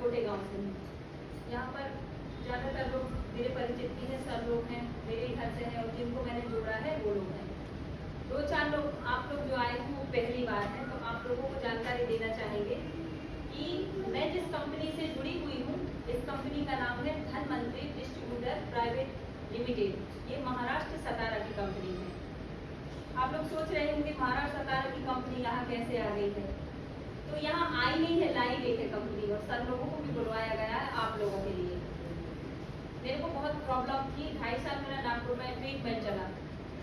छोटे गांव से हूँ। यहाँ पर ज़्यादातर लोग मेरे परिचित भी हैं, सर लोग हैं, मेरे घर से हैं, और जिनको मैंने जोड़ा है वो लोग हैं। 2-4 लोग आप लोग जो आए हैं वो पहली बार हैं, तो आप लोगों को जानकारी देना चाहेंगे कि मैं जिस कंपनी से जुड़ी हुई हूँ, इस कंपनी का नाम है धनवंतरी डिस्ट्रीब्यूटर प्राइवेट लिमिटेड। ये महाराष्ट्र सतारा की कंपनी है। आप लोग सोच रहे होंगे महाराष्ट्र सतारा की कंपनी यहाँ कैसे आ गई है। तो यहाँ आई नहीं है, लाई गई है कंपनी, और सर लोगों को भी बुलवाया गया है आप लोगों के लिए। मेरे को बहुत प्रॉब्लम थी, 2.5 साल मेरा नागपुर में ट्रीटमेंट चला।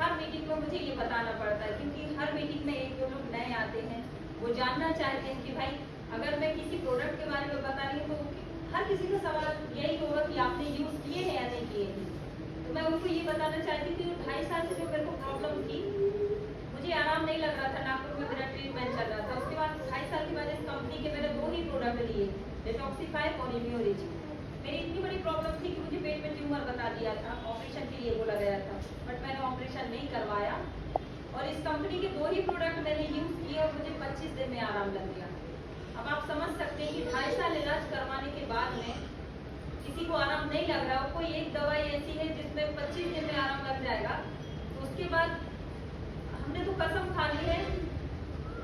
हर मीटिंग में मुझे ये बताना पड़ता है, क्योंकि हर मीटिंग में एक दो लोग नए आते हैं, वो जानना चाहते हैं कि भाई अगर मैं किसी प्रोडक्ट के बारे में बता रही हूँ तो हर किसी का सवाल यही होगा कि आपने यूज़ किए हैं या नहीं किए हैं। तो मैं उनको ये बताना चाहती थी, 2.5 साल से जो मेरे को प्रॉब्लम थी, मुझे आराम नहीं लग रहा था, नागपुर में मेरा ट्रीटमेंट चल रहा था। उसके बाद 2.5 साल के बाद इस कंपनी के मैंने 2 ही प्रोडक्ट लिए, डिटॉक्सिफाई और इम्यूरिज। मेरी इतनी बड़ी प्रॉब्लम थी कि मुझे पेट में ट्यूमर बता दिया था, ऑपरेशन के लिए बोला गया था, बट मैंने ऑपरेशन नहीं करवाया, और इस कंपनी के 2 ही प्रोडक्ट मैंने यूज़ किए और मुझे 25 दिन में आराम लग गया। अब आप समझ सकते हैं कि 2.5 साल इलाज करवाने के बाद में किसी को आराम नहीं लग रहा, कोई एक दवाई ऐसी है जिसमें 25 दिन में आराम लग जाएगा, तो उसके बाद हमने तो कसम खा ली है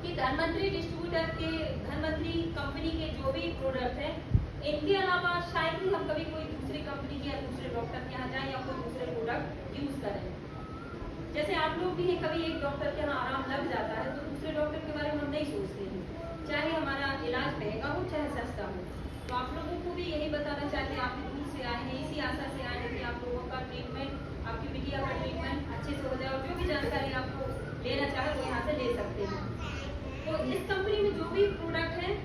कि धनवंतरी डिस्ट्रीब्यूटर के, धनवंतरी कंपनी के जो भी प्रोडक्ट है, इनके अलावा शायद ही हम कभी कोई दूसरी कंपनी के या दूसरे डॉक्टर के यहाँ जाएं या कोई दूसरे प्रोडक्ट यूज करें। जैसे आप लोग भी हैं, कभी एक डॉक्टर के यहाँ आराम लग जाता है तो दूसरे डॉक्टर के बारे में हम नहीं सोचते हैं, चाहे हमारा इलाज महंगा हो चाहे सस्ता हो। तो आप लोगों को भी यही बताना चाहते हैं, आप दूर से आए हैं, इसी आशा से आए हैं कि आप लोगों का ट्रीटमेंट, आपकी बिटिया का ट्रीटमेंट अच्छे से हो जाए, और जो भी जानकारी आपको लेना चाहे वो यहाँ से ले सकते हैं। तो इस कंपनी में जो भी प्रोडक्ट है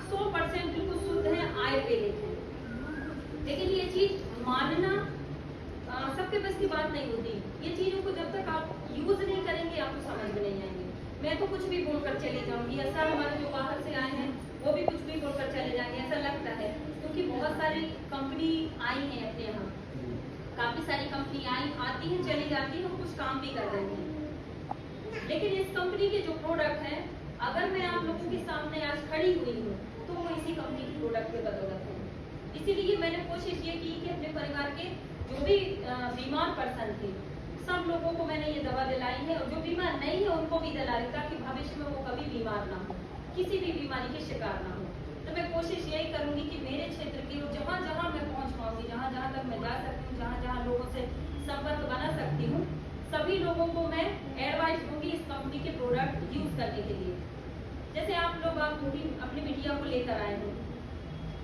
100% बिल्कुल शुद्ध है, आयुर्वेदिक है। लेकिन ये चीज मानना सबके बस की बात नहीं होती। ये चीजों को जब तक आप यूज नहीं करेंगे आपको समझ में नहीं आएंगे। मैं तो कुछ भी बोलकर चली जाऊंगी, ऐसा हमारे जो बाहर से आए हैं वो भी कुछ भी बोलकर चले जाएंगे, ऐसा लगता है, क्योंकि बहुत सारी कंपनी आई है अपने यहाँ, काफी सारी कंपनी आई आती है चली जाती है, कुछ काम भी कर रही है। लेकिन इस कंपनी के जो प्रोडक्ट है, अगर मैं आप लोगों के सामने आज खड़ी हुई हूँ तो वो इसी कंपनी के प्रोडक्ट के बदौलत है। इसीलिए मैंने कोशिश ये की कि अपने परिवार के जो भी बीमार पर्सन थे सब लोगों को मैंने ये दवा दिलाई है, और जो बीमार नहीं है उनको भी दिला रही, ताकि भविष्य में वो कभी बीमार ना हो, किसी भी बीमारी के शिकार ना हो। तो मैं कोशिश यही करूंगी कि मेरे क्षेत्र के जहाँ जहाँ मैं पहुँच पाऊंगी, जहाँ जहाँ तक मैं जा सकती हूँ, जहाँ जहाँ लोगों से संपर्क बना सकती हूँ, सभी लोगों को मैं एडवाइस दूंगी इस कंपनी के प्रोडक्ट यूज करने के लिए। जैसे आप लोग अपनी बिटिया को लेकर आए हो,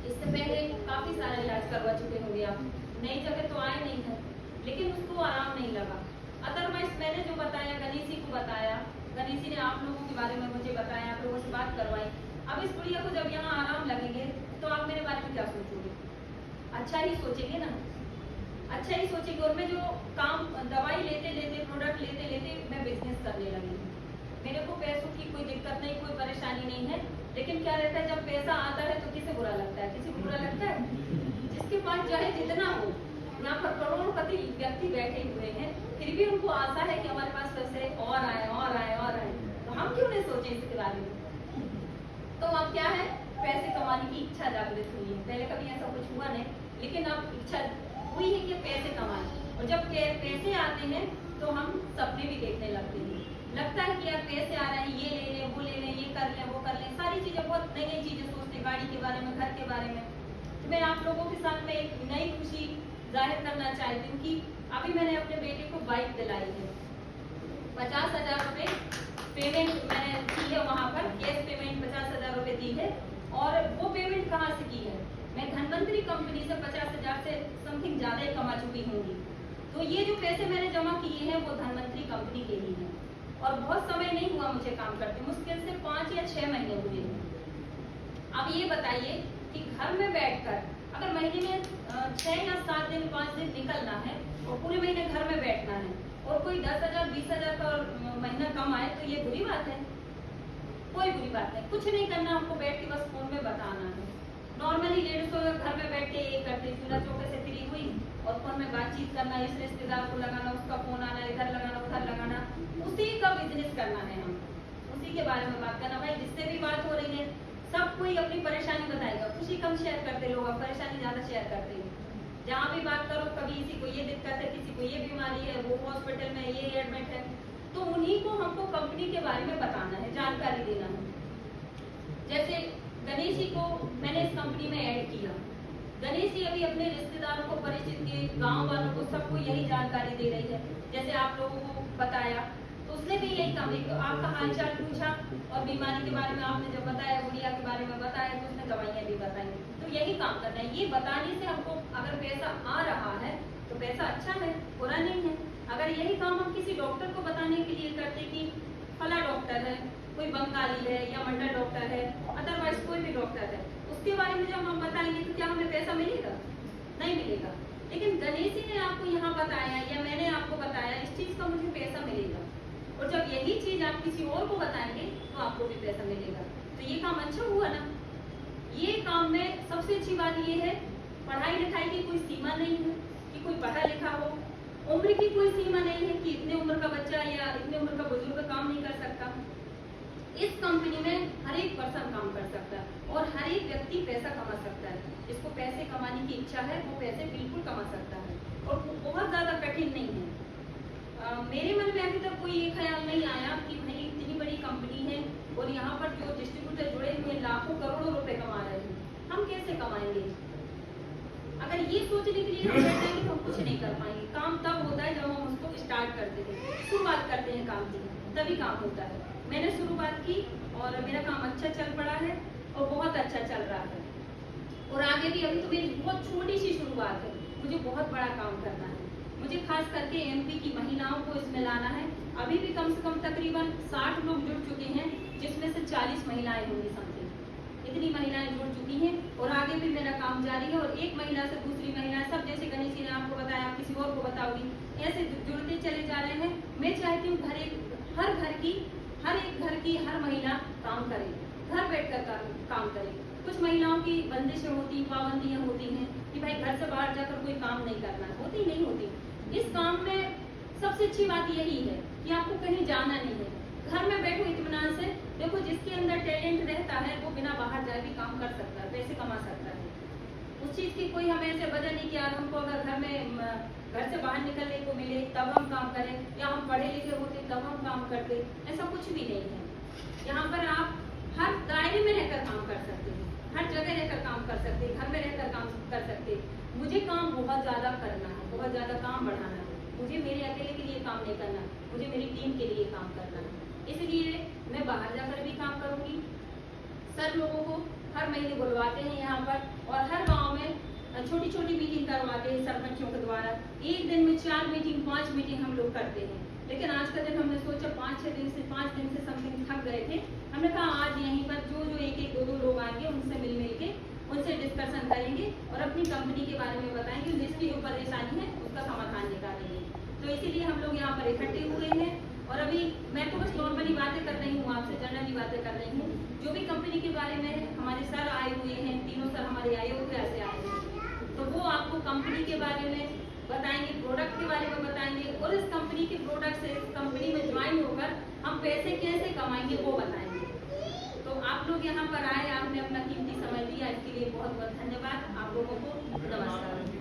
इससे पहले काफी सारा इलाज करवा चुके होंगे आप, नई जगह तो आए नहीं है, लेकिन उसको आराम नहीं लगा। अदरवाइज मैंने जो बताया, गणेशी को बताया, गणेशी ने आप लोगों के बारे में मुझे बताया, आप लोगों से बात करवाई। अब इस बुढ़िया को जब यहाँ आराम लगेंगे तो आप मेरे बारे में क्या सोचोगे? अच्छा ही सोचेंगे ना, अच्छा ही सोचेंगे। और मैं जो काम, दवाई लेते लेते, प्रोडक्ट लेते लेते मैं बिजनेस करने लगी हूँ। मेरे को पैसों की कोई दिक्कत नहीं, कोई परेशानी नहीं है, लेकिन क्या रहता है जब पैसा आता है तो किसे बुरा लगता है? किसी को बुरा लगता है? जिसके पास चाहे जितना हो, यहाँ पर करोड़पति व्यक्ति बैठे हुए हैं, फिर भी उनको आशा है कि हमारे पास पैसे और आए और आए और आए, तो हम क्यों नहीं सोचे इसके बारे में? तो अब क्या है, पैसे कमाने की इच्छा जागृत हुई है। पहले कभी ऐसा कुछ हुआ नहीं, लेकिन अब इच्छा हुई है कि पैसे कमाएं, और जब पैसे आते हैं तो हम सपने भी देखने लगते हैं। लगता है कि यार पैसे आ रहे हैं, ये ले लें, वो ले लें, ये कर लें, वो कर लें, सारी चीजें, बहुत नई नई चीजें सोचते हैं, गाड़ी के बारे में, घर के बारे में। तो मैं आप लोगों के साथ में एक नई खुशी जाहिर करना चाहती हूँ कि अभी मैंने अपने बेटे को बाइक दिलाई है। 50,000 रुपये पेमेंट मैंने की है, वहाँ पर कैश पेमेंट 50,000 रुपये दी है। और वो पेमेंट कहाँ से की है? मैं धनवंतरी कंपनी से 50,000 से समथिंग ज़्यादा ही कमा चुकी होंगी। तो ये जो पैसे मैंने जमा किए हैं वो धनवंतरी कंपनी के ही हैं, और बहुत समय नहीं हुआ मुझे काम करते, मुश्किल से 5 या 6 महीने हुए हैं। अब ये बताइए कि घर में बैठकर अगर महीने में 6 या 7 दिन 5 दिन निकलना है और पूरे महीने घर में बैठना है, और कोई 10,000 20,000 का महीना कम आए, तो ये बुरी बात है? कोई बुरी बात नहीं। कुछ नहीं करना, हमको बैठ के बस फोन में बताना है। नॉर्मली लेडीज को घर में बैठ के ये करते, चूल्हा चौके से फ्री हुई और फोन में बातचीत करना, इस रिश्तेदार को लगाना, उसका फोन आना, इधर लगाना, उधर लगाना, उसी का बिजनेस करना है। हम उसी के बारे में बात करना। भाई जिससे भी बात हो रही है सब कोई अपनी परेशानी बताएगा, खुशी कम शेयर करते जहाँ भी बात करो कभी किसी को ये दिक्कत है, किसी को ये बीमारी है, वो हॉस्पिटल में ये एडमिट है, तो उन्हीं को हमको कंपनी के बारे में बताना है, जानकारी देना है। जैसे गणेश जी को मैंने इस कंपनी में ऐड किया, गणेश जी अभी अपने रिश्तेदारों को, परिचित के गांव वालों को, सबको यही जानकारी दे रही है। जैसे आप लोगों को बताया तो उसने भी यही काम, आपका हालचाल पूछा और बीमारी के बारे में आपने जब बताया, गुड़िया के बारे में बताया, तो उसने दवाइयाँ भी बताई। तो यही काम करना है। ये बताने से हमको अगर पैसा आ रहा है तो पैसा अच्छा है, बुरा नहीं है। अगर यही काम हम किसी डॉक्टर को बताने के लिए करते कि फला डॉक्टर है, कोई बंगाली है या मंडल डॉक्टर है, अदरवाइज कोई भी डॉक्टर है, उसके बारे में जब हम बताएंगे तो क्या हमें पैसा मिलेगा? नहीं मिलेगा। लेकिन गणेश जी ने आपको यहाँ बताया या मैंने आपको बताया, इस चीज का मुझे पैसा मिलेगा। और जब यही चीज आप किसी और को बताएंगे तो आपको भी पैसा मिलेगा। तो ये काम अच्छा हुआ ना। ये काम में सबसे अच्छी बात ये है, पढ़ाई लिखाई की कोई सीमा नहीं है कि कोई पढ़ा लिखा हो, उम्र की कोई सीमा नहीं है कि इतने उम्र का बच्चा या इतने उम्र का बुजुर्ग काम नहीं कर सकता। इस कंपनी में हर एक पर्सन काम कर सकता है और हर एक व्यक्ति पैसा कमा सकता है। जिसको पैसे कमाने की इच्छा है वो पैसे बिल्कुल कमा सकता है और बहुत ज्यादा कठिन नहीं है। मेरे मन में अभी तक कोई ये ख्याल नहीं आया कि भाई इतनी बड़ी कंपनी है और यहाँ पर जो डिस्ट्रीब्यूटर जुड़े हुए लाखों करोड़ों रुपए कमा रहे हैं, हम कैसे कमाएंगे? अगर ये सोचने के लिए हम बैठे हैं तो हम कुछ नहीं कर पाएंगे। काम तब होता है जब हम उसको स्टार्ट करते हैं, शुरुआत करते हैं काम की, तभी काम होता है। मैंने शुरुआत की और मेरा काम अच्छा चल पड़ा है और बहुत अच्छा चल रहा है और आगे भी। अभी तो मेरी बहुत छोटी सी शुरुआत है, मुझे बहुत बड़ा काम करना है। मुझे खास करके एमपी की महिलाओं को इसमें लाना है। अभी भी कम से कम तकरीबन 60 लोग जुड़ चुके हैं, जिसमें से 40 महिलाएं होंगी समथिंग। इतनी महिलाएं जुड़ चुकी हैं और आगे भी मेरा काम जारी है। और एक महिला से दूसरी महिला, सब जैसे गणेश जी ने आपको बताया, आप किसी और को बताओगी, ऐसे जुड़ते चले जा रहे हैं। मैं चाहती हूँ हर एक घर की हर महिला काम करे, घर बैठकर काम करे। कुछ महिलाओं की बंदिशें होती, पाबंदियां होती हैं कि भाई घर से बाहर जाकर कोई काम नहीं करना, होती नहीं होती। इस काम में सबसे अच्छी बात यही है कि आपको कहीं जाना नहीं है, घर में बैठो इत्मीनान से। देखो जिसके अंदर टैलेंट रहता है वो बिना बाहर जाए भी काम कर सकता है, पैसे कमा सकता है। उस चीज की कोई हमें ऐसे वजह नहीं कि यार हमको अगर घर से बाहर निकलने को मिले तब हम काम करें, या हम पढ़े लिखे होते तब हम काम करते, ऐसा कुछ भी नहीं है। यहाँ पर आप हर दायरे में रहकर काम कर सकते हैं, हर जगह रहकर काम कर सकते हैं, घर में रहकर काम कर सकते हैं। मुझे काम बहुत ज्यादा करना है, बहुत ज्यादा काम बढ़ाना है। मुझे मेरे अकेले के लिए काम नहीं करना, मुझे मेरी टीम के लिए काम करना है। इसलिए मैं बाहर जाकर भी काम करूंगी। सर लोगों को हर महीने बुलवाते हैं यहाँ पर और हर गांव में छोटी छोटी मीटिंग करवाते हैं सरपंचों के द्वारा। एक दिन में 4 मीटिंग 5 मीटिंग हम लोग करते हैं। लेकिन आज का दिन हमने सोचा 5 दिन से समथिंग थक गए थे। हमने कहा आज यहीं पर जो एक 2 लोग आएंगे उनसे मिल के उनसे डिस्कशन करेंगे और अपनी कंपनी के बारे में बताएंगे, जिसकी जो परेशानी है उसका समाधान निकालेंगे। तो इसीलिए हम लोग यहाँ पर इकट्ठे हुए हैं और अभी मैं तो बस नॉर्मली बातें कर रही हूँ, आपसे जनरली बातें कर रही हूँ। जो भी कंपनी के बारे में हमारे सर आए हुए हैं, तीनों सर हमारे आए हुए ऐसे आए हैं, तो वो आपको कंपनी के बारे में बताएंगे, प्रोडक्ट के बारे में बताएंगे और इस कंपनी के प्रोडक्ट से इस कंपनी में ज्वाइन होकर हम पैसे कैसे कमाएंगे वो बताएंगे। तो आप लोग यहाँ पर आए, आपने अपना कीमती समय दिया, इसके लिए बहुत बहुत धन्यवाद। आप लोगों को नमस्कार।